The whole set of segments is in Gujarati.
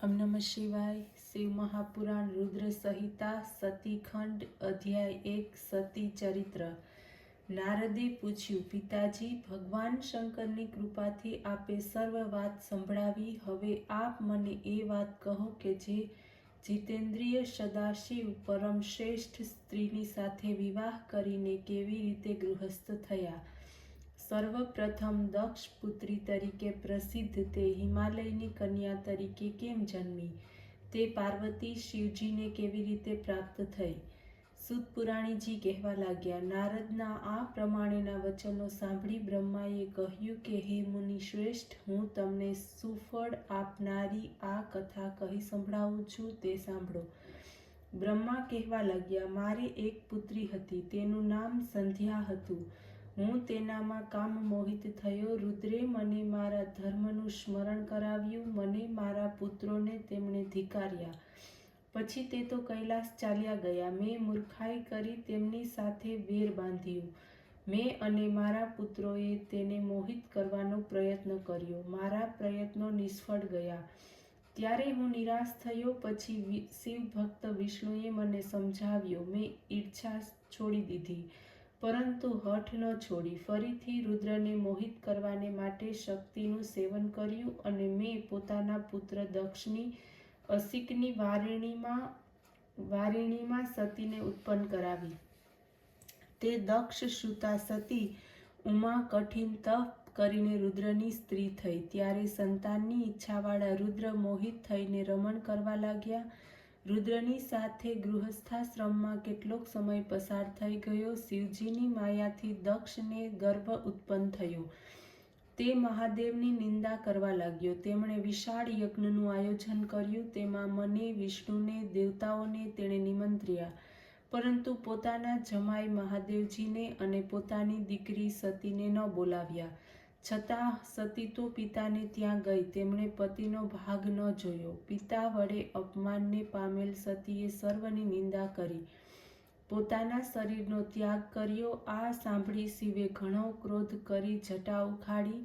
ओम नमः शिवाय। शिव महापुराण रुद्र संहिता सतीखंड अध्याय 1 सती चरित्र। नारदे पूछ्યું, પિતાજી, ભગવાન શંકરની કૃપાથી આપે સર્વ વાત સંભળાવી, હવે આપ મને એ વાત કહો કે જે જીતેન્દ્રિય સદાશિવ પરમ શ્રેષ્ઠ સ્ત્રીની સાથે વિવાહ કરીને કેવી રીતે ગૃહસ્થ થયા। સર્વપ્રથમ દક્ષ પુત્રી તરીકે પ્રસિદ્ધ તે હિમાલયની કન્યા તરીકે કેમ જન્મી, તે પાર્વતી શિવજીને કેવી રીતે પ્રાપ્ત થઈ। સૂત પુરાણીજી કહેવા લાગ્યા, નારદના આ પ્રમાણેના વચનો સાંભળી બ્રહ્માએ કહ્યું કે હે મુનિ શ્રેષ્ઠ, હું તમને સુફળ આપનારી આ કથા કહી સંભળાવું છું, તે સાંભળો। બ્રહ્મા કહેવા લાગ્યા, મારે એક પુત્રી હતી, તેનું નામ સંધ્યા હતું। હું તેનામાં કામ મોહિત થયો। રુદ્રે મને મારા ધર્મનું સ્મરણ કરાવ્યું, મને મારા પુત્રોને તેમણે ધિક્કાર્યા। પછી તે તો કૈલાસ ચાલ્યા ગયા। મેં મૂર્ખાઈ કરી તેમની સાથે વેર બાંધ્યું। મેં અને મારા પુત્રોએ તેને મોહિત કરવાનો પ્રયત્ન કર્યો। મારા પ્રયત્નો નિષ્ફળ ગયા। ત્યારે હું નિરાશ થયો। પછી શિવ ભક્ત વિષ્ણુએ મને સમજાવ્યો। મેં ઈચ્છા છોડી દીધી, પરંતુ હઠ ન છોડી। ફરીથી રુદ્રને મોહિત કરવાને માટે શક્તિનું સેવન કર્યું અને મેં પોતાના પુત્ર દક્ષની અસિકની વારિણીમાં સતીને ઉત્પન્ન કરાવી। તે દક્ષ સુતા સતી ઉમા કઠિન તપ કરીને રુદ્રની સ્ત્રી થઈ। ત્યારે સંતાનની ઈચ્છાવાળા રુદ્ર મોહિત થઈને રમણ કરવા લાગ્યા। રુદ્રની સાથે ગૃહસ્થાશ્રમમાં કેટલોક સમય પસાર થઈ ગયો। શિવજીની માયાથી દક્ષને ગર્ભ ઉત્પન્ન થયો। તે મહાદેવની નિંદા કરવા લાગ્યો। તેમણે વિશાળ યજ્ઞનું આયોજન કર્યું। તેમાં મને, વિષ્ણુને, દેવતાઓને તેણે નિમંત્ર્યા, પરંતુ પોતાના જમાઈ મહાદેવજીને અને પોતાની દીકરી સતીને ન બોલાવ્યા। છતાં સતી તો પિતાને ત્યાં ગઈ। તેમણે પતિનો ભાગ ન જોયો। પિતા વડે અપમાનને પામેલ સતીએ સર્વની નિંદા કરી, પોતાના શરીરનો ત્યાગ કર્યો। આ સાંભળી શિવે ઘણો ક્રોધ કરી જટા ઉખાડી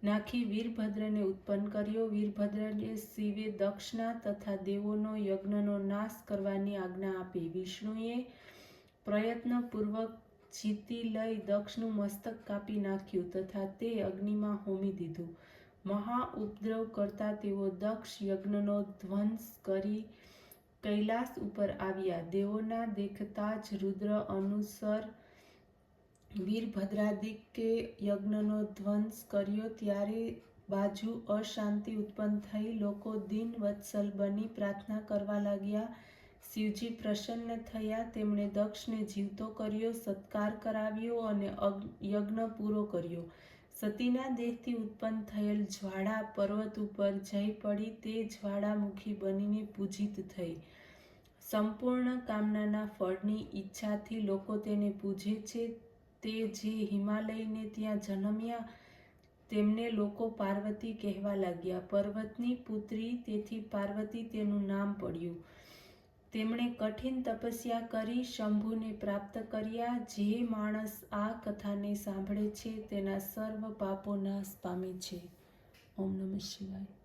નાખી વીરભદ્રને ઉત્પન્ન કર્યો। વીરભદ્રને શિવે દક્ષના તથા દેવોનો યજ્ઞનો નાશ કરવાની આજ્ઞા આપી। વિષ્ણુએ પ્રયત્નપૂર્વક જીતી લઈ દક્ષનું મસ્તક કાપી નાખ્યું તથા તે અગ્નિમાં હોમી દીધું। મહા ઉપદ્રવ કરતા તેઓ દક્ષ યજ્ઞનો ધ્વંસ કરી કૈલાસ ઉપર આવ્યા। દેવોના દેખતા જ રુદ્ર અનુસર વીરભદ્રાદિકે યજ્ઞનો ધ્વંસ કર્યો। ત્યારે બાજુ અશાંતિ ઉત્પન્ન થઈ। લોકો દીન વત્સલ બની પ્રાર્થના કરવા લાગ્યા। શિવજી પ્રસન્ન થયા। તેમણે દક્ષને જીવતો કર્યો, સત્કાર કરાવ્યો અને યજ્ઞ પૂરો કર્યો। સતીના દેહથી ઉત્પન્ન થયેલ જ્વાળા પર્વત ઉપર જઈ પડી। તે જ્વાળામુખી બનીને પૂજિત થઈ। સંપૂર્ણ કામનાના ફળની ઈચ્છાથી લોકો તેને પૂજે છે। તે જે હિમાલયને ત્યાં જન્મ્યા તેમને લોકો પાર્વતી કહેવા લાગ્યા। પર્વતની પુત્રી, તેથી પાર્વતી તેનું નામ પડ્યું। તેમણે કઠિન તપસ્યા કરી શંભુને પ્રાપ્ત કર્યા। જે માણસ આ કથાને સાંભળે છે તેના સર્વ પાપો નાશ પામે છે। ઓમ નમઃ શિવાય।